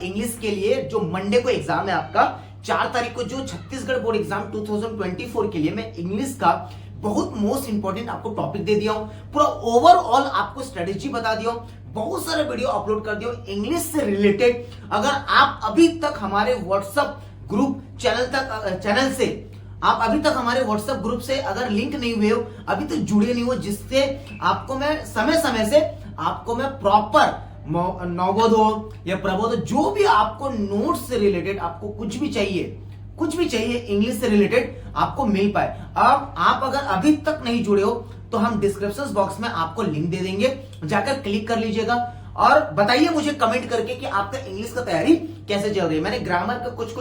English के लिए जो मंडे को एग्जाम है आपका 4 तारीख को, जो छत्तीसगढ़ बोर्ड एग्जाम 2024 के लिए मैं इंग्लिश का बहुत मोस्ट इंपॉर्टेंट आपको टॉपिक दे दिया हूं। पूरा ओवरऑल आपको स्ट्रेटेजी बता दिया हूं, बहुत सारे वीडियो अपलोड कर दिया इंग्लिश से रिलेटेड। अगर आप अभी तक हमारे व्हाट्सएप ग्रुप चैनल से आप अभी तक हमारे व्हाट्सएप ग्रुप से अगर लिंक नहीं हुए हो, अभी तक जुड़े नहीं हो, जिससे आपको मैं समय समय से आपको मैं प्रॉपर नवबोध हो या प्रबोध, जो भी आपको नोट्स से रिलेटेड आपको कुछ भी चाहिए इंग्लिश से रिलेटेड आपको मिल पाए। अब आप अगर अभी तक नहीं जुड़े हो तो हम डिस्क्रिप्शन बॉक्स में आपको लिंक दे देंगे, जाकर क्लिक कर लीजिएगा और बताइए मुझे कमेंट करके कि आपका इंग्लिश का तैयारी कैसे चल रही है। मैंने ग्रामर का कुछ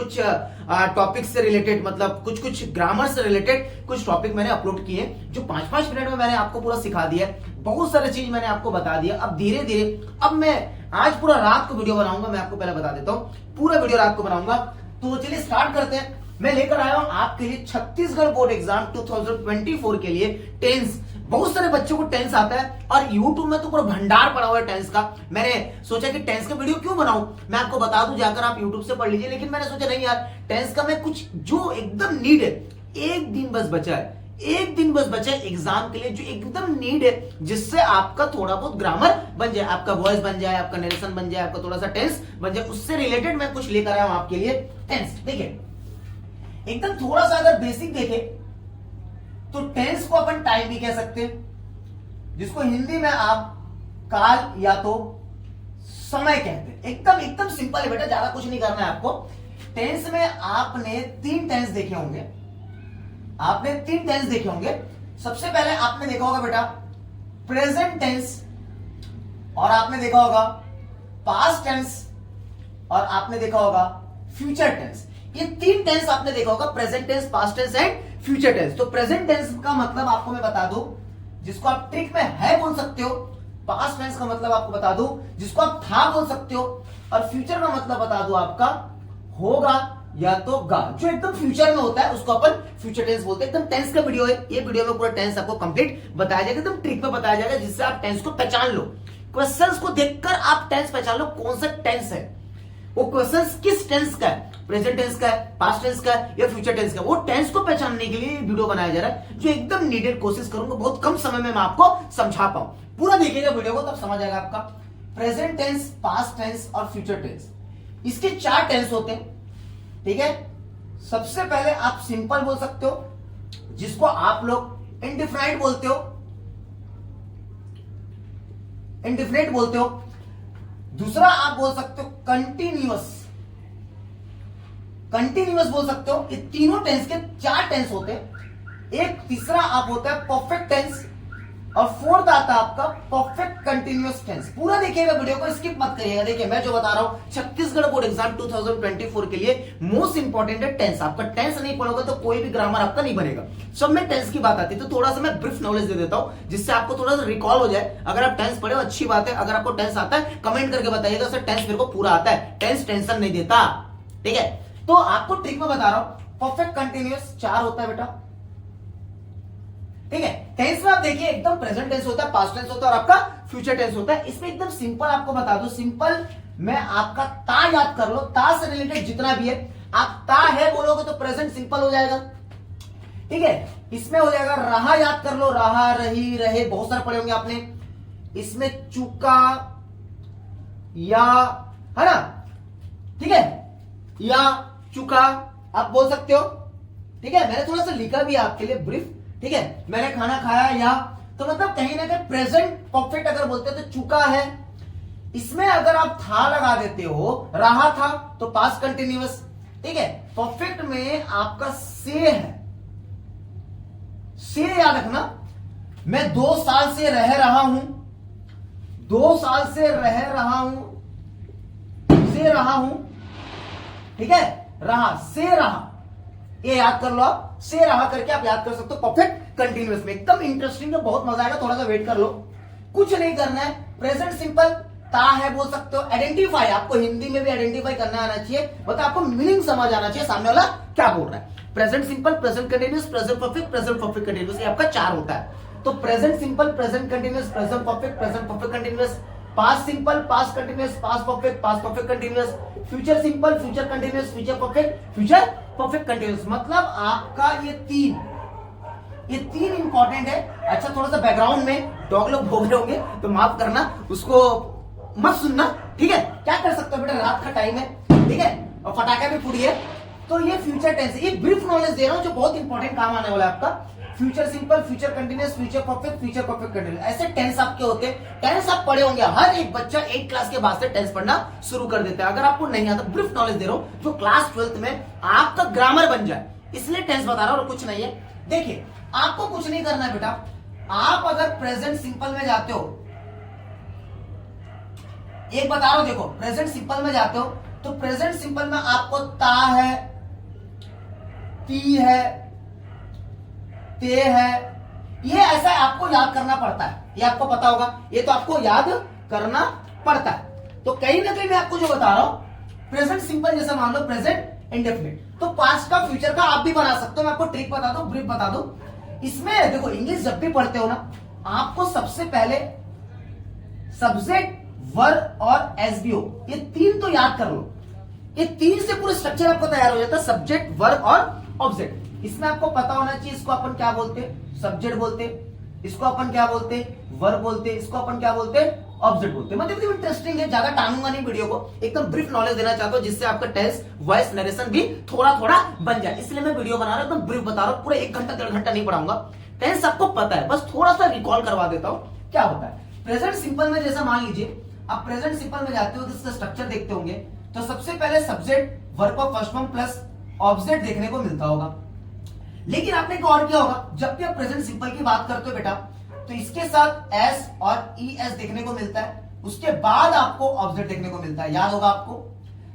टॉपिक से रिलेटेड, मतलब कुछ ग्रामर से रिलेटेड कुछ टॉपिक मैंने अपलोड किए, जो 5-5 मिनट में मैंने आपको पूरा सिखा दिया। बहुत सारे चीज मैंने आपको बता दिया। अब धीरे धीरे अब मैं आज पूरा रात को वीडियो बनाऊंगा, मैं आपको पहले बता देता हूं, पूरा वीडियो रात को बनाऊंगा। तो चलिए स्टार्ट करते हैं। मैं लेकर आया हूं आपके लिए छत्तीसगढ़ बोर्ड एग्जाम 2024 के लिए टेंस। बहुत सारे बच्चों को टेंस आता है और YouTube में तो पूरा भंडार पड़ा हुआ है टेंस का। मैंने सोचा कि टेंस का वीडियो क्यों बनाऊं, मैं आपको बता दूं, जाकर आप YouTube से पढ़ लीजिए। लेकिन मैंने सोचा नहीं यार, टेंस का मैं कुछ जो एकदम नीड है, एक दिन बस बचा है एग्जाम के लिए, जो एकदम नीड है, जिससे आपका थोड़ा बहुत ग्रामर बन जाए, आपका वॉइस बन जाए, आपका नरेशन बन जाए, आपका थोड़ा सा टेंस बन जाए, उससे रिलेटेड मैं कुछ लेकर आया हूं आपके लिए टेंस। देखिए एकदम थोड़ा सा अगर बेसिक देखे तो टेंस को अपन टाइम भी कह सकते हैं, जिसको हिंदी में आप काल या तो समय कहते हैं। एकदम सिंपल है बेटा, ज्यादा कुछ नहीं करना है आपको। टेंस में आपने 3 टेंस देखे होंगे। सबसे पहले आपने देखा होगा बेटा प्रेजेंट टेंस, और आपने देखा होगा पास्ट टेंस, और आपने देखा होगा फ्यूचर टेंस। ये 3 टेंस आपने देखा होगा, present tense, past tense and future tense. तो प्रेजेंट टेंस का मतलब आपको मैं बता दूं, जिसको आप ट्रिक में है बोल सकते हो। पास्ट टेंस का मतलब आपको बता दूं, जिसको आप था बोल सकते हो। और फ्यूचर का मतलब बता दूं आपका होगा या तो गा, जो एकदम फ्यूचर में होता है उसको अपन फ्यूचर टेंस बोलते हैं। एकदम टेंस का वीडियो है ये, वीडियो में पूरा टेंस आपको कंप्लीट बताया जाएगा, एकदम ट्रिक में बताया जाएगा, जिससे आप टेंस को पहचान लो। क्वेश्चंस को देखकर आप टेंस पहचान लो, कौन सा टेंस है, वो क्वेश्चंस किस टेंस का है, प्रेजेंट टेंस का है, पास्ट टेंस का है या फ्यूचर टेंस का। वो टेंस को पहचानने के लिए वीडियो बनाया जा रहा है, जो एकदम नीडेड। कोशिश करूंगा बहुत कम समय में मैं आपको समझा पाऊं। पूरा देखिएगा वीडियो को, तब समझ आएगा आपका। प्रेजेंट टेंस, पास्ट टेंस और फ्यूचर टेंस, इसके 4 टेंस होते हैं, ठीक है। सबसे पहले आप सिंपल बोल सकते हो, जिसको आप लोग इंडिफिनाइट बोलते हो। दूसरा आप बोल सकते हो कंटिन्यूअस बोल सकते हो। ये तीनों टेंस के 4 टेंस होते हैं। एक तीसरा आप होता है परफेक्ट टेंस, और फोर्थ आता है आपका परफेक्ट कंटिन्यूअस टेंस। पूरा देखिएगा वीडियो को, स्किप मत करिएगा। देखिए मैं जो बता रहा हूं, छत्तीसगढ़ बोर्ड एग्जाम 2024 के लिए मोस्ट इंपॉर्टेंट है टेंस। आपका टेंस नहीं पढ़ोगे तो कोई भी ग्रामर आपका नहीं बनेगा। सब में टेंस की बात आती है, तो थोड़ा सा मैं ब्रीफ नॉलेज दे देता हूं, जिससे आपको थोड़ा सा रिकॉल हो जाए। अगर आप टेंस पढ़े हो अच्छी बात है, अगर आपको टेंस आता है कमेंट करके बताइएगा सर टेंस मेरे को पूरा आता है, टेंस टेंशन नहीं देता, ठीक है। तो आपको ट्रिक में बता रहा हूं, परफेक्ट कंटिन्यूअस 4 होता है बेटा, ठीक है। टेंस में आप देखिए एकदम प्रेजेंट टेंस होता है, पास्ट टेंस होता है और आपका फ्यूचर टेंस होता है। इसमें एकदम सिंपल आपको बता दूं, सिंपल मैं आपका ता याद कर लो, ता से रिलेटेड जितना भी है, आप ता है बोलोगे तो प्रेजेंट सिंपल हो जाएगा, ठीक है। इसमें हो जाएगा रहा, याद कर लो, रहा, रही, रहे, बहुत सारे पढ़े होंगे आपने। इसमें चुका या, है ना, ठीक है, या चुका आप बोल सकते हो, ठीक है। मैंने थोड़ा सा लिखा भी आपके लिए ब्रीफ, ठीक है। मैंने खाना खाया या, तो मतलब कहीं ना कहीं प्रेजेंट परफेक्ट अगर बोलते हैं तो चुका है। इसमें अगर आप था लगा देते हो, रहा था, तो पास्ट कंटिन्यूअस, ठीक है। परफेक्ट में आपका से है, से याद रखना। मैं 2 साल से रह रहा हूं, 2 साल से रह रहा हूं, से रहा हूं, ठीक है। रहा, से रहा, ये याद कर लो आप, से रहा करके आप याद कर सकते हो परफेक्ट कंटिन्यूअस में। एकदम इंटरेस्टिंग है, बहुत मजा आएगा, थोड़ा सा वेट कर लो। कुछ नहीं करना है, प्रेजेंट सिंपल ता है बोल सकते हो। आइडेंटिफाई, आपको हिंदी में भी आइडेंटिफाई करना आना चाहिए, मतलब आपको मीनिंग समझ आना चाहिए सामने वाला क्या बोल रहा है। Present simple, present continuous, present perfect continuous, ये आपका 4 होता है। तो present simple, present continuous, present perfect continuous, past simple, past continuous, past perfect continuous, future simple, future continuous, future perfect, future perfect continuous. मतलब आपका ये तीन इंपॉर्टेंट है। अच्छा, थोड़ा सा बैकग्राउंड में डॉग लोग भोग रहे होंगे तो माफ करना, उसको मत सुनना, ठीक है। क्या कर सकते हो बेटा, रात का टाइम है, ठीक है, और फटाखा भी फूटी है। तो ये फ्यूचर टेंस है, ये ब्रीफ नॉलेज दे रहा हूं जो बहुत इंपॉर्टेंट काम आने वाला है आपका। Future simple, future continuous, future perfect, future perfect continuous, ऐसे टेंस आपके होते हैं। टेंस आप पढ़े होंगे, हर एक बच्चा 8 क्लास के बाद से टेंस पढ़ना शुरू कर देता है। अगर आपको नहीं आता, ब्रीफ नॉलेज दे रहा हूं जो क्लास 12th में आपका ग्रामर बन जाए, इसलिए टेंस बता रहा हूं और कुछ नहीं है। देखिए, आपको कुछ नहीं करना है बेटा। आप अगर प्रेजेंट सिंपल में जाते हो, एक बता रहा हूं, देखो, प्रेजेंट सिंपल में जाते हो तो प्रेजेंट सिंपल में आपको ता है, ती है, ते है, ये ऐसा आपको याद करना पड़ता है। ये आपको पता होगा, ये तो आपको याद करना पड़ता है। तो कहीं ना कहीं मैं आपको जो बता रहा हूं, प्रेजेंट सिंपल जैसा मान लो प्रेजेंट इंडेफिनिट, तो पास्ट का फ्यूचर का आप भी बना सकते हो। मैं आपको ट्रिक बता दूं, ब्रीफ बता दूं। इसमें देखो, इंग्लिश जब भी पढ़ते हो ना, आपको सबसे पहले सब्जेक्ट, वर्ब और एसबीओ, ये तीन तो याद कर लो। ये तीन से पूरा स्ट्रक्चर आपको तैयार हो जाता है, सब्जेक्ट, वर्ब और ऑब्जेक्ट। इसमें आपको पता होना चाहिए, इसको अपन क्या बोलते हैं, सब्जेक्ट बोलते, इसको अपन क्या बोलते, वर्ब बोलते, इसको अपन क्या बोलते, ऑब्जेक्ट बोलते। मतलब इंटरेस्टिंग है, ज्यादा टांगूंगा नहीं वीडियो को, एकदम ब्रीफ नॉलेज देना चाहता हूं जिससे आपका टेंस, वॉइस, नरेशन भी थोड़ा थोड़ा बन जाए, इसलिए मैं वीडियो बना रहा हूं, एकदम ब्रीफ बता रहा हूं। पूरा 1 घंटा 1.5 घंटा नहीं पढ़ाऊंगा, टेंस आपको पता है, बस थोड़ा सा रिकॉल करवा देता हूं क्या होता है। प्रेजेंट सिंपल में जैसा मान लीजिए, आप प्रेजेंट सिंपल में जाते हो तो इसका स्ट्रक्चर देखते होंगे, तो सबसे पहले subject, verb of first form plus object देखने को मिलता होगा। लेकिन आपने एक और किया होगा, जब भी आप प्रेजेंट सिंपल की बात करते हो बेटा, तो इसके साथ एस और ई एस देखने को मिलता है, उसके बाद आपको ऑब्जेक्ट देखने को मिलता है। याद होगा आपको,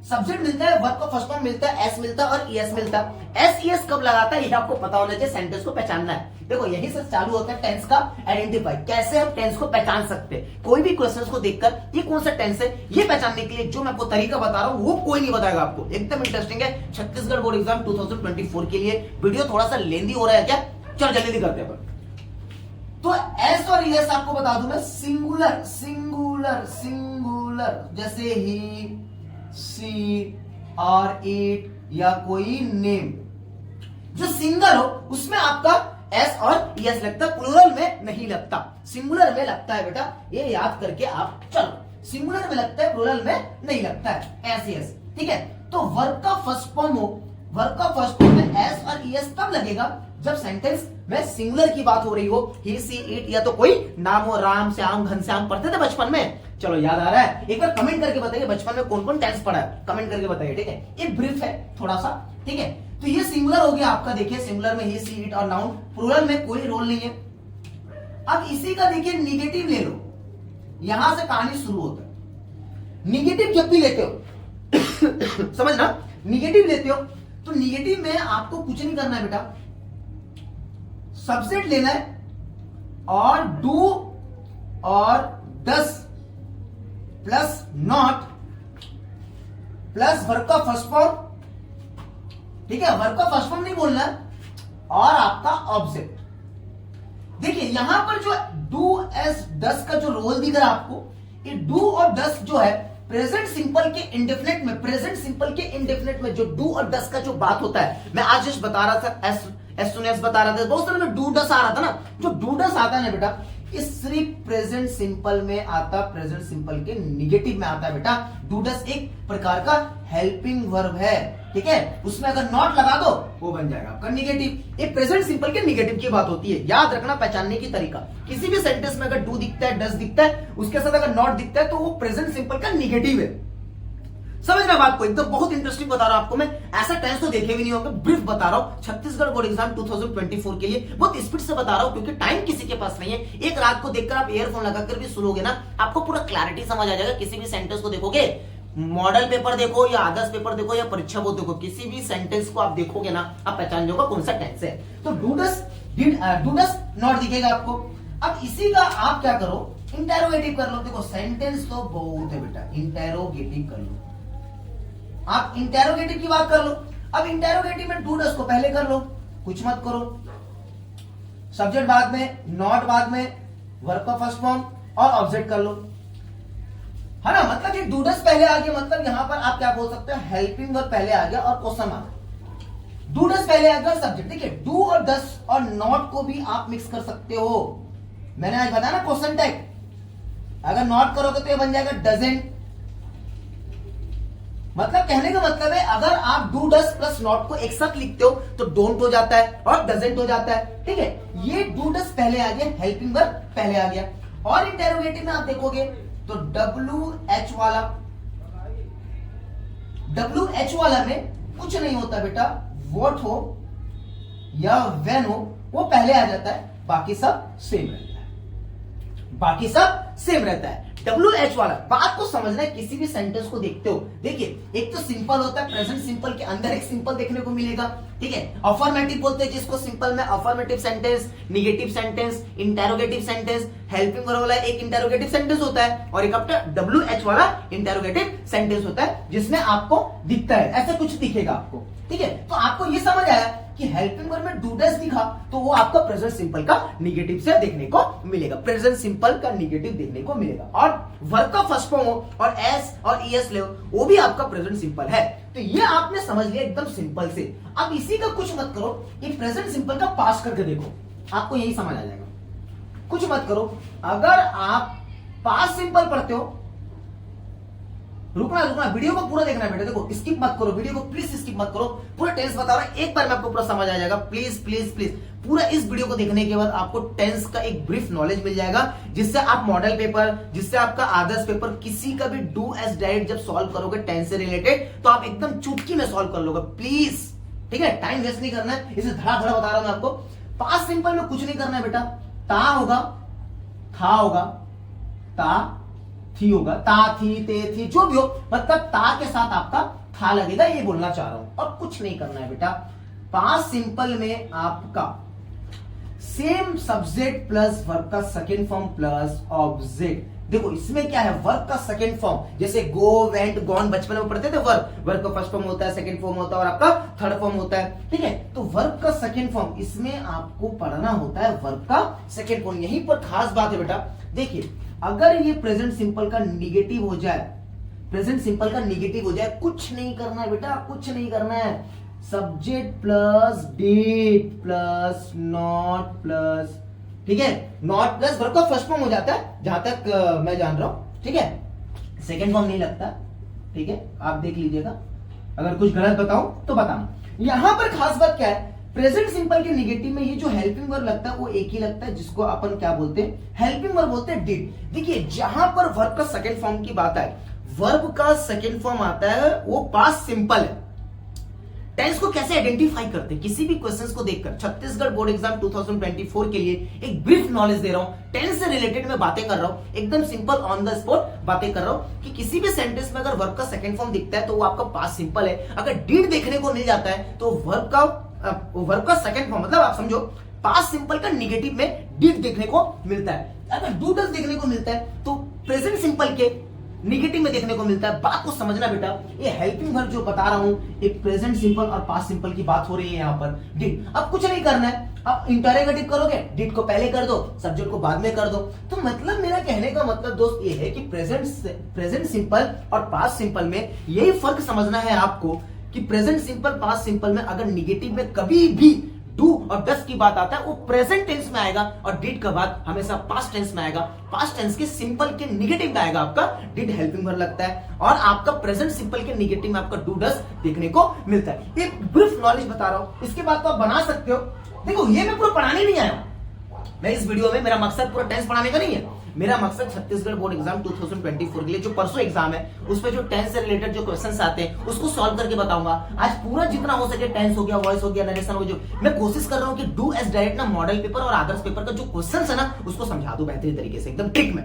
सब्जेक्ट मिलता है, वर्ब का फर्स्ट फॉर्म मिलता है, एस मिलता है और ई एस मिलता है। एस ई एस कब लगाता है ये आपको पता होना चाहिए, सेंटेंस को पहचानना है। देखो, यही से चालू होता है टेंस का आइडेंटिफाई, कैसे हम टेंस को पहचान सकते हैं। कोई भी क्वेश्चन को देखकर ये कौन सा टेंस है ये पहचानने के लिए जो मैं आपको तरीका बता रहा हूं वो कोई नहीं बताएगा आपको। एकदम इंटरेस्टिंग है, छत्तीसगढ़ बोर्ड एग्जाम 2024 के लिए। वीडियो थोड़ा सा लेंदी हो रहा है क्या, चल जल्दी करते हैं। तो एस और एस आपको बता दूं मैं, सिंगुलर सिंगुलर सिंगुलर, जैसे ही, सी और इट या कोई नेम, जो सिंगल हो उसमें आपका एस और एस लगता है, प्लूरल में नहीं लगता, सिंगुलर में लगता है बेटा। ये याद करके आप चलो, सिंगुलर में लगता है, प्लूरल में नहीं लगता है, एस एस, ठीक है। तो वर्ब का फर्स्ट फॉर्म हो, वर्ब का फर्स्ट फॉर्म में एस और एस तब लगेगा जब सेंटेंस में सिंगुलर की बात हो रही हो, ही, सी, इट या तो कोई नाम हो, राम, श्याम, घनश्याम पढ़ते थे बचपन में। चलो याद आ रहा है, एक बार कमेंट करके बताइए बचपन में कौन कौन टेंस पढ़ा है, कमेंट करके बताइए, ठीक है। ये ब्रीफ है थोड़ा सा, ठीक है। तो ये सिंगुलर हो गया आपका, देखिए सिंगुलर में ही, सी, इट और नाउन, प्लूरल में कोई रोल नहीं है। अब इसी का देखिए निगेटिव ले लो, यहां से कहानी शुरू होता है। निगेटिव जब भी लेते हो समझना, निगेटिव लेते हो तो निगेटिव में आपको कुछ नहीं करना है बेटा, सब्जेक्ट लेना है और डू और डस प्लस नॉट प्लस वर्ब का फर्स्ट फॉर्म, ठीक है, वर्ब का फर्स्ट फॉर्म नहीं बोलना है, और आपका ऑब्जेक्ट। देखिए यहां पर जो डू एस डस का जो रोल दिख रहा है आपको, ये डू और डस जो है प्रेजेंट सिंपल के इंडेफिनिट में, प्रेजेंट सिंपल के इंडेफिनिट में जो डू और डस का जो बात होता है, मैं आज जस्ट बता रहा था, एस सुन एस बता रहा था, बहुत सारे में डू डस आ रहा था ना, जो डू डस आता है ना बेटा, ये सिर्फ प्रेजेंट सिंपल में आता, प्रेजेंट सिंपल के निगेटिव में आता है बेटा। डू डस एक प्रकार का हेल्पिंग वर्ब है, ठीक है, उसमें अगर नॉट लगा दो वो बन जाएगा आपका निगेटिव। ये प्रेजेंट सिंपल के निगेटिव की बात होती है, याद रखना, पहचानने की तरीका। किसी भी सेंटेंस में अगर डू दिखता है, डस दिखता है, उसके साथ अगर नॉट दिखता है तो वो प्रेजेंट सिंपल का निगेटिव है। समझ रहे बात को, एकदम बहुत इंटरेस्टिंग बता रहा हूं आपको मैं, ऐसा टेंस तो देखे भी नहीं होंगे, ब्रीफ बता रहा हूं छत्तीसगढ़ बोर्ड एग्जाम 2024 के लिए। बहुत स्पीड से बता रहा हूं क्योंकि टाइम किसी के पास नहीं है। एक रात को देखकर आप ईयरफोन लगाकर भी सुनोगे ना, आपको पूरा क्लैरिटी समझ आ जाएगा। किसी भी सेंटेंस को देखोगे, मॉडल पेपर देखो या आदर्श पेपर देखो या परीक्षा बोर्ड देखो, किसी भी सेंटेंस को आप देखोगे ना, आप पहचान जाओगे कौन सा टेंस है। तो डू डस नॉट दिखेगा आपको। अब इसी का आप क्या करो, इंटेरोगेटिव कर लो। देखो सेंटेंस तो बहुत है बेटा, इंटेरोगेटिव कर लो, आप इंटेरोगेटिव की बात कर लो। अब इंटेरोगेटिव में डू डस को पहले कर लो, कुछ मत करो, सब्जेक्ट बाद में, नॉट बाद में, वर्ब का फर्स्ट फॉर्म और ऑब्जेक्ट कर लो। है ना, मतलब ये डू डज पहले आ गया, मतलब यहां पर आप क्या बोल सकते हो, हेल्पिंग वर्ब पहले आ गया और क्वेश्चन आ गया। डू डज पहले आ गया और सब्जेक्ट। देखिए डू और डज और नॉट को भी आप मिक्स कर सकते हो। मैंने आज बताया ना क्वेश्चन टैग, अगर नॉट करोगे तो ये बन जाएगा डजंट। मतलब कहने का मतलब है अगर आप डू डज प्लस नॉट को एक साथ लिखते हो तो डोंट हो जाता है और डजंट हो जाता है। ठीक है, ये डू डज पहले आ गया, हेल्पिंग वर्ब पहले आ गया। और इंटेरोगेटिव में आप देखोगे तो WH वाला में कुछ नहीं होता बेटा, व्हाट हो या व्हेन हो वो पहले आ जाता है, बाकी सब सेम रहता है, बाकी सब सेम रहता है। WH वाला बात को समझना है, किसी भी सेंटेंस को देखते हो, देखिए एक तो सिंपल होता है, प्रेजेंट सिंपल के अंदर एक सिंपल देखने को मिलेगा। ठीक है, अफर्मेटिव बोलते हैं जिसको सिंपल में, affirmative sentence, negative sentence, interrogative sentence, helping verb वाला एक इंटेरोगेटिव सेंटेंस होता है और एक आपका WH वाला इंटेरोगेटिव सेंटेंस होता है जिसमें आपको दिखता है, ऐसा कुछ दिखेगा आपको। ठीक है, तो आपको ये समझ आया कि हेल्पिंग वर्ब में डू डज दिखा तो वो आपका प्रेजेंट सिंपल का निगेटिव से देखने को मिलेगा, प्रेजेंट सिंपल का निगेटिव देखने को मिलेगा। और वर्ब का फर्स्ट फॉर्म हो और एस और ईएस ले वो भी आपका प्रेजेंट सिंपल है। तो ये आपने समझ लिया एकदम सिंपल से। अब इसी का कुछ मत करो, ये प्रेजेंट सिंपल का पास करके देखो, आपको यही समझ आ जाएगा। कुछ मत करो, अगर आप पास सिंपल पढ़ते हो, रुकना वीडियो को पूरा देखना है बेटा, देखो स्किप मत करो, वीडियो को प्लीज स्किप मत करो, पूरा टेंस बता रहा हूं, एक बार में आपको पूरा समझ आ जाएगा। प्लीज प्लीज प्लीज पूरा इस वीडियो को देखने के बाद आपको टेंस का एक ब्रीफ नॉलेज मिल जाएगा, जिससे आप मॉडल पेपर, जिससे आपका आदर्श पेपर, किसी का भी डू एस डायरेक्ट जब सॉल्व करोगे टेंस से रिलेटेड तो आप एकदम चुटकी में सॉल्व कर लोगे। प्लीज, ठीक है, टाइम वेस्ट नहीं करना है, इसे धड़ा बता रहा हूं मैं आपको। पास्ट सिंपल में कुछ नहीं करना है बेटा, ता होगा, था होगा, ता थी होगा, ता थी ते थी जो भी हो, मतलब ता के साथ आपका था लगेगा, ये बोलना चाह रहा हूं। और कुछ नहीं करना है बेटा, पास्ट सिंपल में आपका सेम सब्जेक्ट प्लस वर्ब का सेकेंड फॉर्म प्लस ऑब्जेक्ट। देखो इसमें क्या है, वर्ब का सेकेंड फॉर्म, जैसे गो, वेंट, गॉन बचपन में पढ़ते थे, वर्ब का फर्स्ट फॉर्म होता है, सेकेंड फॉर्म होता है और आपका थर्ड फॉर्म होता है। ठीक है, तो वर्ब का सेकेंड फॉर्म, इसमें आपको पढ़ना होता है वर्ब का सेकेंड फॉर्म। यहीं पर खास बात है बेटा, देखिए अगर ये प्रेजेंट सिंपल का निगेटिव हो जाए, प्रेजेंट सिंपल का निगेटिव हो जाए, कुछ नहीं करना है बेटा, कुछ नहीं करना है, subject plus did plus not plus, ठीक है, नॉट प्लस वर्ब का फर्स्ट फॉर्म हो जाता है जहां तक मैं जान रहा हूं। ठीक है, सेकेंड फॉर्म नहीं लगता। ठीक है, आप देख लीजिएगा, अगर कुछ गलत बताऊं तो बताना। यहां पर खास बात क्या है, प्रेजेंट सिंपल के निगेटिव में ये जो हेल्पिंग वर्ब लगता है वो एक ही लगता है, जिसको अपन क्या बोलते हैं, हेल्पिंग वर्ब बोलते हैं, डिड। देखिए जहां पर वर्ब का सेकंड फॉर्म की बात है, वर्ब का सेकंड फॉर्म आता है वो पास्ट सिंपल है। टेंस को कैसे आइडेंटिफाई करते हैं, किसी भी क्वेश्चंस को देखकर, छत्तीसगढ़ बोर्ड एग्जाम 2024 के लिए एक ब्रीफ नॉलेज दे रहा हूं, टेंस से रिलेटेड मैं बातें कर रहा हूं, एकदम सिंपल ऑन द स्पॉट बातें कर रहा हूं कि किसी भी सेंटेंस में अगर वर्ब का सेकंड फॉर्म दिखता है तो वो आपका पास्ट सिंपल है। अगर डिड देखने को मिल जाता है तो वर्ब का सेकंड फॉर्म, मतलब आप समझो पास्ट सिंपल का निगेटिव में डिड देखने को मिलता है। अगर डू डज देखने को मिलता है तो प्रेजेंट सिंपल के निगेटिव में देखने को मिलता है। बात को समझना बेटा, ये हेल्पिंग वर्ब जो बता रहा हूं, एक प्रेजेंट सिंपल और पास्ट सिंपल की बात हो रही है यहां पर। डिड, अब कुछ नहीं करना है, अब इंटरोगेटिव करोगे, डिड को पहले कर दो, सब्जेक्ट को बाद में कर दो। तो मतलब मेरा कहने का मतलब दोस्त ये है कि प्रेजेंट सिंपल और पास्ट सिंपल में यही फर्क समझना है आपको कि प्रेजेंट सिंपल पास्ट सिंपल में अगर निगेटिव में कभी भी डू और डस की बात आता है वो प्रेजेंट टेंस में आएगा और डिड का बात हमेशा पास्ट टेंस में आएगा। पास्ट टेंस के सिंपल के निगेटिव में आएगा आपका डिड हेल्पिंग वर्ब लगता है और आपका प्रेजेंट सिंपल के निगेटिव में आपका डू डस देखने को मिलता है। एक ब्रीफ नॉलेज बता रहा हूं, इसके बाद तो आप बना सकते हो। देखो ये मैं पूरा पढ़ाने नहीं आया, मैं इस वीडियो में मेरा मकसद पूरा टेंस पढ़ाने का नहीं है। मेरा मकसद छत्तीसगढ़ बोर्ड एग्जाम 2024 के लिए जो परसों एग्जाम है उसमें जो टेंस से रिलेटेड जो क्वेश्चंस आते हैं उसको सॉल्व करके बताऊंगा। आज पूरा जितना हो सके, टेंस हो गया, वॉइस हो गया, नरेशन हो गया, जो मैं कोशिश कर रहा हूं कि डू एस डायरेक्ट ना मॉडल पेपर और आदर्श पेपर का जो क्वेश्चंस है ना उसको समझा दूं बेहतरीन तरीके से, एकदम ट्रिक में।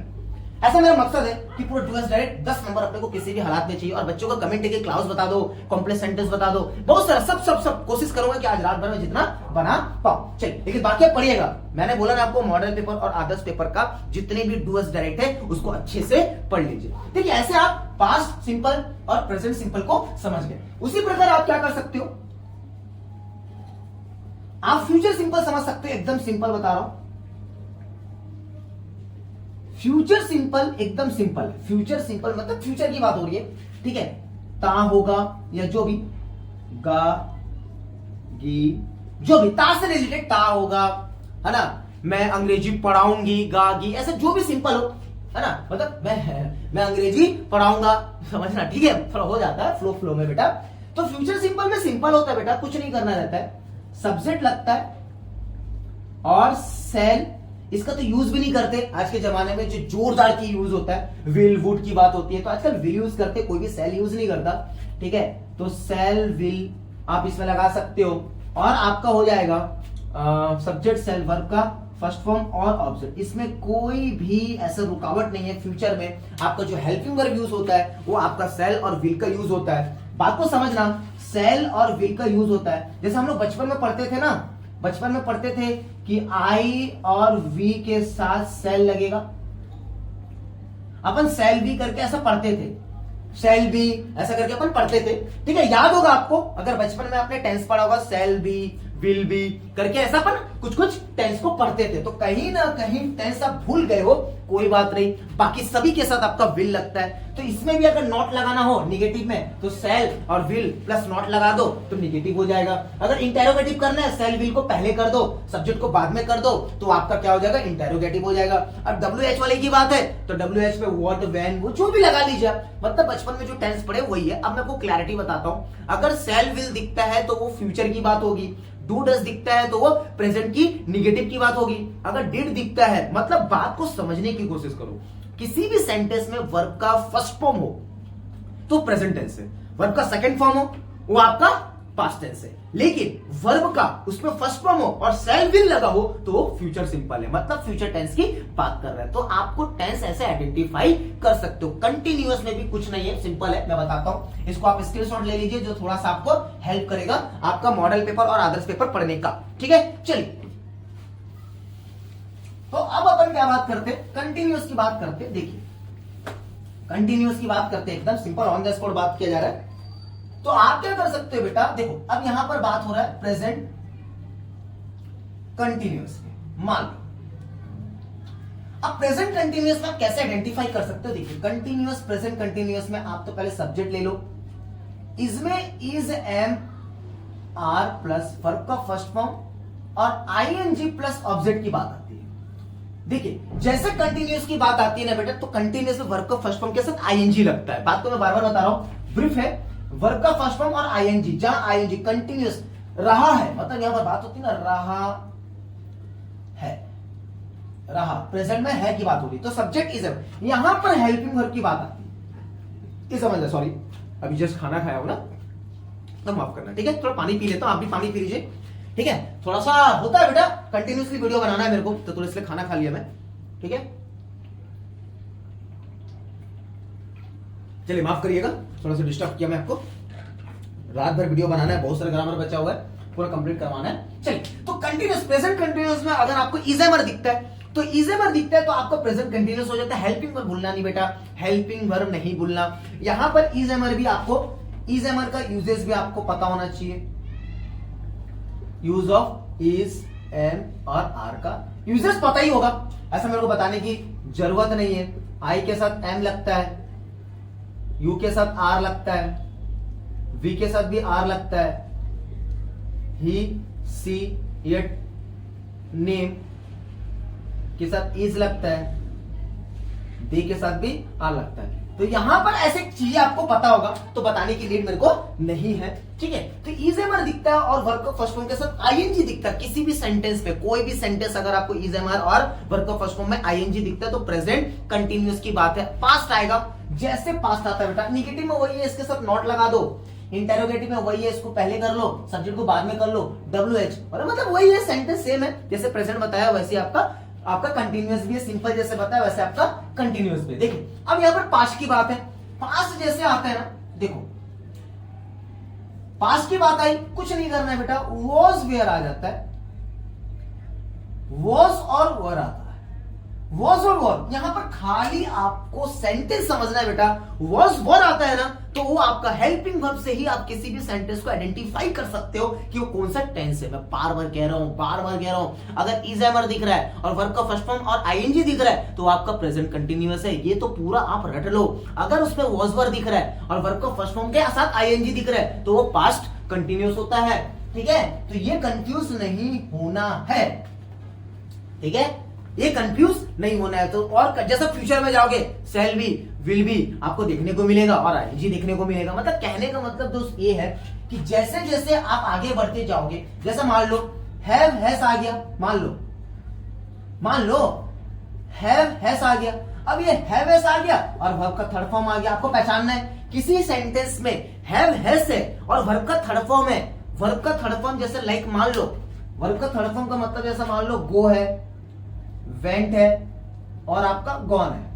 ऐसा मेरा मकसद है कि पूरा डू एस डायरेक्ट 10 नंबर अपने को किसी भी हालात में चाहिए। और बच्चों का कमेंट है कि क्लाउज बता दो, कॉम्प्लेक्स सेंटेंस बता दो, बहुत सारा सब कोशिश करूंगा कि आज रात भर में जितना बना पाऊं। चलिए, लेकिन बाकी आप पढ़िएगा, मैंने बोला ना आपको मॉडल पेपर और आदर्श पेपर का जितने भी डू एस डायरेक्ट है उसको अच्छे से पढ़ लीजिए। देखिए ऐसे आप पास्ट सिंपल और प्रेजेंट सिंपल को समझ गए। उसी प्रकार आप क्या कर सकते हो, आप फ्यूचर सिंपल समझ सकते हो, एकदम सिंपल बता रहा हूं। फ्यूचर सिंपल एकदम सिंपल, फ्यूचर सिंपल मतलब फ्यूचर की बात हो रही है, ठीक है। ता होगा या जो भी, गा गी, जो भी ता से रिलेटेड ता होगा, है ना। मैं अंग्रेजी पढ़ाऊंगी, गागी, ऐसा जो भी सिंपल हो, है ना। मतलब मैं अंग्रेजी पढ़ाऊंगा, समझना, ठीक है। थोड़ा हो जाता है फ्लो में बेटा। तो फ्यूचर सिंपल में सिंपल होता है बेटा, कुछ नहीं करना रहता है, सब्जेक्ट लगता है और सेल, इसका तो यूज भी नहीं करते आज के जमाने में, जो जोरदार की यूज होता है, विल वुड की बात होती है तो आजकल विल यूज करते, कोई भी सेल यूज नहीं करता, ठीक है। तो सेल विल आप इसमें लगा सकते हो और आपका हो जाएगा सब्जेक्ट सेल वर्ब का फर्स्ट फॉर्म और ऑब्जेक्ट। इसमें कोई भी ऐसा रुकावट नहीं है। फ्यूचर में आपका जो हेल्पिंग वर्ब यूज होता है वो आपका सेल और विल का यूज होता है। बात को समझना, सेल और विल का यूज होता है। जैसे हम लोग बचपन में पढ़ते थे ना, बचपन में पढ़ते थे कि आई और वी के साथ सेल लगेगा, अपन सेल बी करके ऐसा पढ़ते थे, सेल बी ऐसा करके अपन पढ़ते थे, ठीक है। याद होगा आपको, अगर बचपन में आपने टेंस पढ़ा होगा, सेल बी विल बी करके ऐसा अपन कुछ टेंस को पढ़ते थे। तो कहीं ना कहीं टेंस आप भूल गए हो, कोई बात नहीं, बाकी सभी के साथ आपका विल लगता है। तो इसमें भी अगर नॉट लगाना हो निगेटिव में, तो सेल और विल प्लस नॉट लगा दो तो निगेटिव हो जाएगा। अगर इंटेरोगेटिव करना है, सेल विल को पहले कर दो, सब्जेक्ट को बाद में कर दो, तो आपका क्या हो जाएगा, इंटेरोगेटिव हो जाएगा। अब WH वाले की बात है तो WH पे व्हाट, व्हेन, वो जो भी लगा लीजिए। मतलब बचपन में जो टेंस पढ़े वही है। अब मैं आपको क्लैरिटी बताता हूं, अगर सेल विल दिखता है तो वो फ्यूचर की बात होगी, डू डज दिखता है तो वो प्रेजेंट की निगेटिव की बात होगी। अगर डिड दिखता है, मतलब बात को समझने की कोशिश करो, किसी भी सेंटेंस में वर्ब का फर्स्ट फॉर्म हो तो प्रेजेंट टेंस है, वर्ब का सेकंड फॉर्म हो वो आपका पास्ट टेंस है, लेकिन वर्ब का उसमें फर्स्ट फॉर्म हो और सेल विल लगा हो तो वो फ्यूचर सिंपल है, मतलब फ्यूचर टेंस की बात कर रहा है। तो आपको टेंस ऐसे आइडेंटिफाई कर सकते हो। कंटिन्यूअस में भी कुछ नहीं है, सिंपल है, मैं बताता हूं। इसको आप स्क्रीनशॉट ले लीजिए, जो थोड़ा सा आपको हेल्प करेगा आपका मॉडल पेपर और आदर्श पेपर पढ़ने का, ठीक है। चलिए, तो अब अपन क्या बात करते हैं, कंटिन्यूअस की बात करते हैं। देखिए, कंटिन्यूअस की बात करते हैं, एकदम सिंपल ऑन द स्पॉट बात किया जा रहा है। तो आप क्या कर सकते हो बेटा, देखो अब यहां पर बात हो रहा है प्रेजेंट कंटिन्यूअस में। मान लो अब प्रेजेंट कंटिन्यूअस में आप कैसे आइडेंटिफाई कर सकते हो, देखिए कंटिन्यूअस, प्रेजेंट कंटिन्यूअस में आप तो पहले सब्जेक्ट ले लो, इसमें is, am, are plus verb का फर्स्ट फॉर्म और आईएनजी प्लस ऑब्जेक्ट की बात आती है। देखिए जैसे कंटिन्यूअस की बात आती है ना बेटा, तो कंटिन्यूअस में वर्ब का फर्स्ट फॉर्म के साथ आईएनजी लगता है। बात को मैं बार बार बता रहा हूं, ब्रीफ है, वर्ब का फर्स्ट फॉर्म और आईएनजी, जहां आईएनजी कंटिन्यूअस रहा है, मतलब यहां पर बात होती है ना, रहा है, रहा प्रेजेंट में है की बात हो रही, तो सब्जेक्ट इज, यहां पर हेल्पिंग वर्ब की बात आती है। ये समझ लो, सॉरी अभी जस्ट खाना खाया हो ना, तो माफ करना, ठीक है। थोड़ा पानी पी लेता हूं, आप भी पानी पी लीजिए, ठीक है। थोड़ा सा होता है बेटा, कंटिन्यूअसली वीडियो बनाना है मेरे को, तो थोड़ा इसलिए खाना खा लिया मैं, ठीक है। चलिए माफ करिएगा, थोड़ा सा डिस्टर्ब किया मैं आपको। रात भर वीडियो बनाना है, बहुत सारा ग्रामर बचा हुआ है, पूरा कंप्लीट करवाना है। चलिए, तो कंटिन्यूअस, प्रेजेंट कंटिन्यूअस में अगर आपको इजेमर दिखता है, तो इजेमर दिखता है तो आपका प्रेजेंट कंटिन्यूअस हो जाता है। हेल्पिंग वर्ब भूलना नहीं बेटा, हेल्पिंग वर्ब नहीं भूलना। यहां पर इजेमर भी आपको, इजेमर का यूजेस भी आपको पता होना चाहिए। यूज ऑफ इज, एम और आर का यूजेस पता ही होगा, ऐसा मेरे को बताने की जरूरत नहीं है। आई के साथ एम लगता है, यू के साथ आर लगता है, वी के साथ भी आर लगता है, ही, सी, इट, नेम के साथ इज लगता है, दे के साथ भी आर लगता है। तो यहां पर ऐसे चीजें आपको पता होगा, तो बताने की नीड मेरे को नहीं है, ठीक है। तो इजेमर दिखता है और वर्ब का फर्स्ट फॉर्म के साथ आईएनजी दिखता है किसी भी सेंटेंस पे, कोई भी सेंटेंस अगर आपको इजेमर और वर्ब का फर्स्ट फॉर्म में आईएनजी दिखता है तो प्रेजेंट कंटिन्यूअस की बात है। पास्ट आएगा, जैसे पास्ट आता है बेटा, निगेटिव में वही है, इसके साथ नॉट लगा दो, इंटेरोगेटिव में वही है, इसको पहले कर लो, सब्जेक्ट को बाद में कर लो, WH, और मतलब वही है, सेंटेंस सेम है, जैसे प्रेजेंट बताया वैसे आपका कंटिन्यूअस भी है, सिंपल जैसे बताया वैसे आपका कंटिन्यूअस भी। देखिए अब यहां पर पास्ट की बात है, पास्ट जैसे आता है ना, देखो पास्ट की बात आई, कुछ नहीं करना है बेटा, वॉज वेयर आ जाता है, वॉज और वर आता है, वॉज और वर। यहां पर खाली आपको सेंटेंस समझना है बेटा, वॉज वर आता है ना, तो वो आपका हेल्पिंग वर्ब से ही आप किसी भी सेंटेंस को आइडेंटिफाई कर सकते हो कि वो कौन सा टेंस है। मैं बार बार कह रहा हूं अगर इज एमर दिख रहा है और वर्ब का फर्स्ट फॉर्म और आईएनजी दिख रहा है तो आपका प्रेजेंट कंटिन्यूअस है, ये तो पूरा आप रट लो। अगर उसमें वॉज वर दिख रहा है और वर्ब का फर्स्ट फॉर्म के साथ आईएनजी दिख रहा है तो वो पास्ट कंटिन्यूअस होता है। ठीक है, तो ये कंफ्यूज नहीं होना है। ठीक है, ये कंफ्यूज नहीं होना है। तो और जैसा फ्यूचर में जाओगे शैल बी, विल बी आपको देखने को मिलेगा और आईएनजी देखने को मिलेगा। मतलब कहने का मतलब दोस्त ये है कि जैसे जैसे आप आगे बढ़ते जाओगे, जैसे मान लो हैव हैज आ गया, मान लो हैव हैज आ गया, अब ये हैव हैज आ गया और वर्ब का थर्ड फॉर्म आ गया। आपको पहचानना है किसी सेंटेंस में हैव हैज है और वर्ब का थर्ड फॉर्म है। वर्ब का थर्ड फॉर्म जैसे लाइक मान लो, वर्ब का थर्ड फॉर्म का मतलब जैसा मान लो गो है, वेंट है और आपका गॉन है।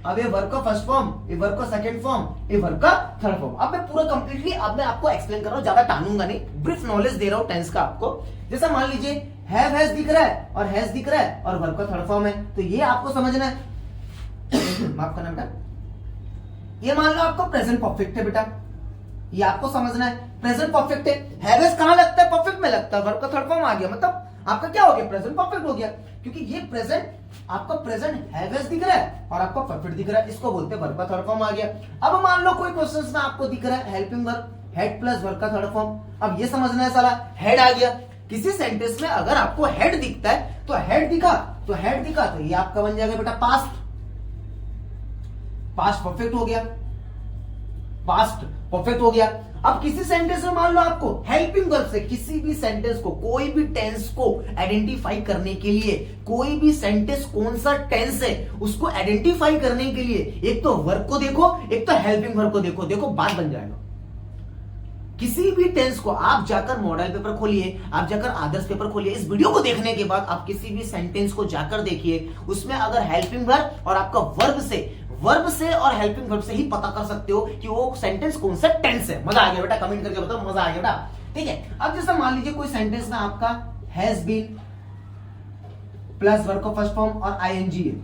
अब ये वर्ब का फर्स्ट फॉर्म, ये वर्ब का सेकंड फॉर्म, ये वर्ब का थर्ड फॉर्म। अब मैं पूरा कंप्लीटली अब मैं आपको एक्सप्लेन कर रहा हूं, ज्यादा टानूंगा नहीं, ब्रीफ नॉलेज दे रहा हूं टेंस का आपको। जैसा मान लीजिए हैव हैज दिख रहा है और हैज दिख रहा है और वर्ब का थर्ड फॉर्म है, तो ये आपको समझना है। माफ करना बेटा, ये मान लो आपको प्रेजेंट परफेक्ट है बेटा, ये आपको समझना है। प्रेजेंट परफेक्ट है, हैव हैज कहां लगता है? परफेक्ट में लगता है। वर्ब का थर्ड फॉर्म आ गया, मतलब आपका क्या हो गया? प्रेजेंट परफेक्ट हो गया, क्योंकि ये प्रेजेंट आपका प्रेजेंट हैव हैज दिख रहा है और आपका परफेक्ट दिख रहा है, इसको बोलते हैं वर्ब का थर्ड फॉर्म आ गया। अब मान लो कोई क्वेश्चंस में आपको दिख रहा है helping verb, head plus verb का थर्ड फॉर्म। अब ये समझना है साला हेड आ गया। किसी सेंटेंस में अगर आपको हेड दिखता है तो हेड दिखा तो ये आपका बन जाएगा बेटा पास्ट परफेक्ट हो गया, पास्ट परफेक्ट हो गया। अब किसी सेंटेंस में मान लो आपको हेल्पिंग वर्ब से किसी भी सेंटेंस को, कोई भी टेंस को आइडेंटिफाई करने के लिए, कोई भी सेंटेंस कौन सा टेंस है उसको आइडेंटिफाई करने के लिए एक तो वर्ब को देखो, एक तो हेल्पिंग वर्ब को देखो, बात बन जाएगा। किसी भी टेंस को आप जाकर मॉडल पेपर खोलिए, आप जाकर आदर्श पेपर खोलिए, इस वीडियो को देखने के बाद आप किसी भी सेंटेंस को जाकर देखिए, उसमें अगर हेल्पिंग वर्ब और आपका वर्ब से और हेल्पिंग वर्ब से ही पता कर सकते हो कि वो सेंटेंस कौन सा टेंस है। मजा आ गया बेटा? कमेंट करके बताओ मजा आ गया बेटा? ठीक है, अब जैसे मान लीजिए कोई सेंटेंस में आपका हैज बीन प्लस वर्ब का फर्स्ट फॉर्म और आईएनजी है,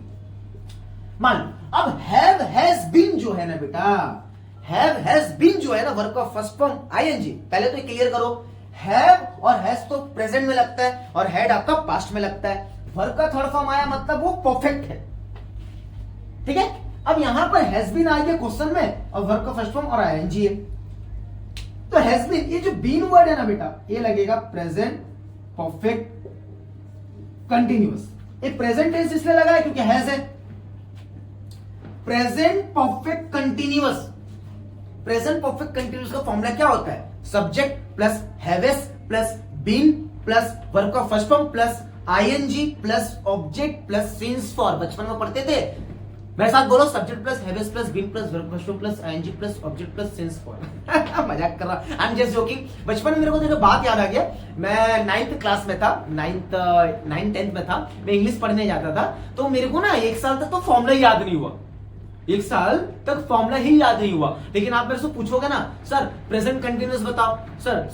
मान लो। अब हैव हैज बीन जो है ना बेटा, हैव हैज बीन जो है ना वर्ब का फर्स्ट फॉर्म आईएनजी, पहले तो क्लियर करो, हैव और हैज तो प्रेजेंट में लगता है और हेड आपका पास्ट में लगता है। वर्ब का थर्ड फॉर्म आया मतलब वो परफेक्ट है। ठीक है, अब यहां पर हैज बीन आ गया क्वेश्चन में और वर्ब का फर्स्ट फॉर्म और आईएनजी है, तो हैज बीन, ये जो बीन वर्ड है ना बेटा, ये लगेगा प्रेजेंट परफेक्ट कंटिन्यूअस। ये प्रेजेंट टेंस इसलिए लगा है क्योंकि हैज है। Present perfect continuous, present perfect continuous का फॉर्मूला क्या होता है? Subject plus haves plus been plus verb का first form plus ING plus object plus since for. बचपन में पढ़ते थे, मेरे साथ बोलो, subject plus haves plus been plus verb first form plus ING plus object plus since for. मजाक कर रहा, आई एम जस्ट जोकिंग। बचपन में मेरे को देखो बात याद आ गया, मैं 9th क्लास में था, 9th-10th में था, मैं इंग्लिश पढ़ने जाता था, तो मेरे को ना 1 साल तक तो फॉर्मूला याद नहीं हुआ, 1 साल तक फॉर्मूला ही याद नहीं हुआ। लेकिन आप मेरे से पूछोगे ना, सर प्रेजेंट कंटिन्यूअस बताओ, सर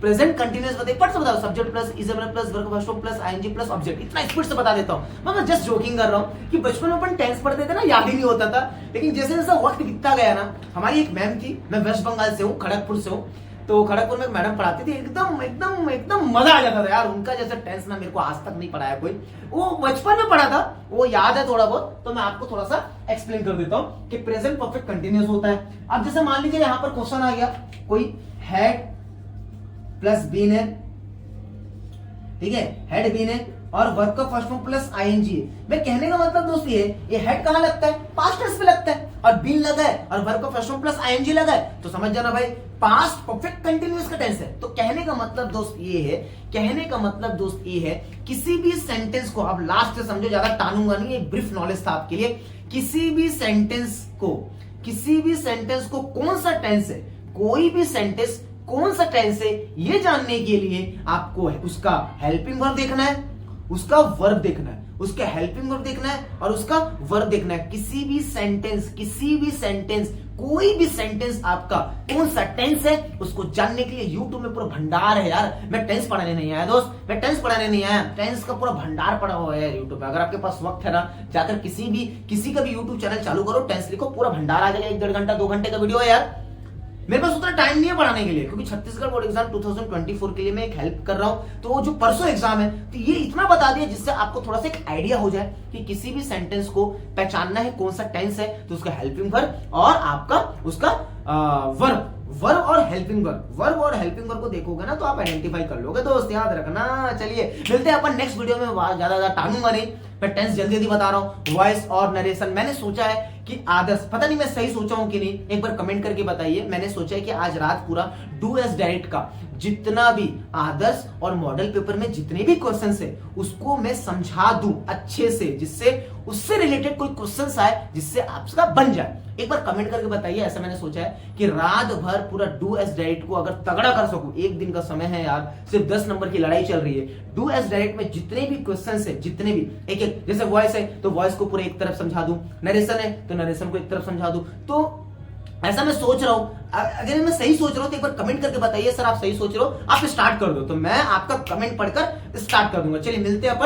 प्रेजेंट कंटिन्यूअस बताइए, फट से बताओ, subject plus is plus verb first form plus ING plus object, इतना स्पीड से बता देता हूं। मैं जस्ट जोकिंग कर रहा हूं कि बचपन में अपन टेंस पढ़ते थे ना, याद ही नहीं होता था। लेकिन जैसे जैसे वक्त बीतता गया ना, हमारी एक मैम थी, मैं वेस्ट बंगाल से हूँ, खड़गपुर से हूँ, तो खड़गपुर में मैडम पढ़ाती थी, एकदम मजा आ जाता था यार। उनका जैसा टेंस ना मेरे को आज तक नहीं पढ़ाया कोई, वो बचपन में पढ़ा था, वो याद है थोड़ा बहुत, तो मैं आपको थोड़ा सा एक्सप्लेन कर देता हूं कि प्रेजेंट परफेक्ट कंटिन्यूअस होता है। अब जैसे मान लीजिए यहां पर क्वेश्चन आ गया, कोई हेड प्लस बीन है, ठीक है, हेड बीन है और वर्ब का फर्स्ट फॉर्म प्लस आईएनजी है। मैं कहने का मतलब दोस्त ये हेड कहां लगता है? पास्ट टेंस में लगता है, और बीन लगा है और वर्ब का फर्स्ट फॉर्म प्लस आईएनजी लगा है, तो समझ जाना भाई पास्ट परफेक्ट कंटिन्यूअस का टेंस है। तो कहने का मतलब दोस्त ये है, किसी भी सेंटेंस को आप लास्ट से समझो, ज्यादा टानूंगा नहीं, एक ब्रीफ नॉलेज था आपके लिए। किसी भी सेंटेंस को कौन सा टेंस है, कोई भी सेंटेंस कौन सा टेंस है, ये जानने के लिए आपको उसका हेल्पिंग वर्ब देखना है, उसका वर्ब देखना है। उसके हेल्पिंग वर्ब देखना है और उसका वर्ब देखना है। किसी भी सेंटेंस कोई भी सेंटेंस आपका कौन सा टेंस है उसको जानने के लिए YouTube में पूरा भंडार है यार। मैं टेंस पढ़ाने नहीं आया दोस्त, मैं टेंस पढ़ाने नहीं आया, टेंस का पूरा भंडार पड़ा हुआ है YouTube पे। अगर आपके पास वक्त है ना, जाकर किसी का भी YouTube चैनल चालू करो, टेंस लिखो, पूरा भंडार आ जाएगा। 1-1.5 घंटा 2 घंटे का वीडियो है यार। मेरे पास उतना टाइम नहीं है पढ़ाने के लिए, क्योंकि छत्तीसगढ़ बोर्ड एग्जाम 2024 के लिए मैं एक हेल्प कर रहा हूं। तो वो जो परसों एग्जाम है, तो ये इतना बता दिया जिससे आपको थोड़ा सा एक आइडिया हो जाए कि किसी भी सेंटेंस को पहचानना है कौन सा टेंस है, तो उसका हेल्पिंग वर्ब और आपका उसका वर्ब और हेल्पिंग वर्ब को देखोगे ना तो आप आइडेंटिफाई कर लोगे दोस्त, याद रखना। चलिए मिलते हैं अपन नेक्स्ट वीडियो में, ज्यादा टांगूंगा नहीं, मैं टेंस जल्दी बता रहा हूं। वॉइस और नरेशन मैंने सोचा है कि आदर्श, पता नहीं मैं सही सोचा हूं कि नहीं, एक बार कमेंट करके बताइए। मैंने सोचा है कि आज रात पूरा डू एस डायरेक्ट का जितना भी आदर्श और मॉडल पेपर में जितने भी क्वेश्चंस है उसको मैं समझा दूं अच्छे से, जिससे उससे रिलेटेड कोई क्वेश्चंस आए जिससे आपका बन जाए। एक बार कमेंट करके बताइए। ऐसा मैंने सोचा है कि रात भर पूरा डू एस डायरेक्ट को अगर तगड़ा कर सकूं, एक दिन का समय है यार, सिर्फ 10 नंबर की लड़ाई चल रही है। डू एस डायरेक्ट में जितने भी क्वेश्चंस है, जितने भी एक जैसे वॉइस है तो वॉइस को पूरे एक तरफ समझा दूं, नरेशन है तो नरेशन को एक तरफ समझा दूं। तो ऐसा मैं सोच रहा हूं। अगर मैं सही सोच रहा हूं तो एक बार कमेंट करके बताइए सर आप सही सोच रहे हो, आप स्टार्ट कर दो, तो मैं आपका कमेंट पढ़कर स्टार्ट कर दूंगा। चलिए मिलते हैं अपन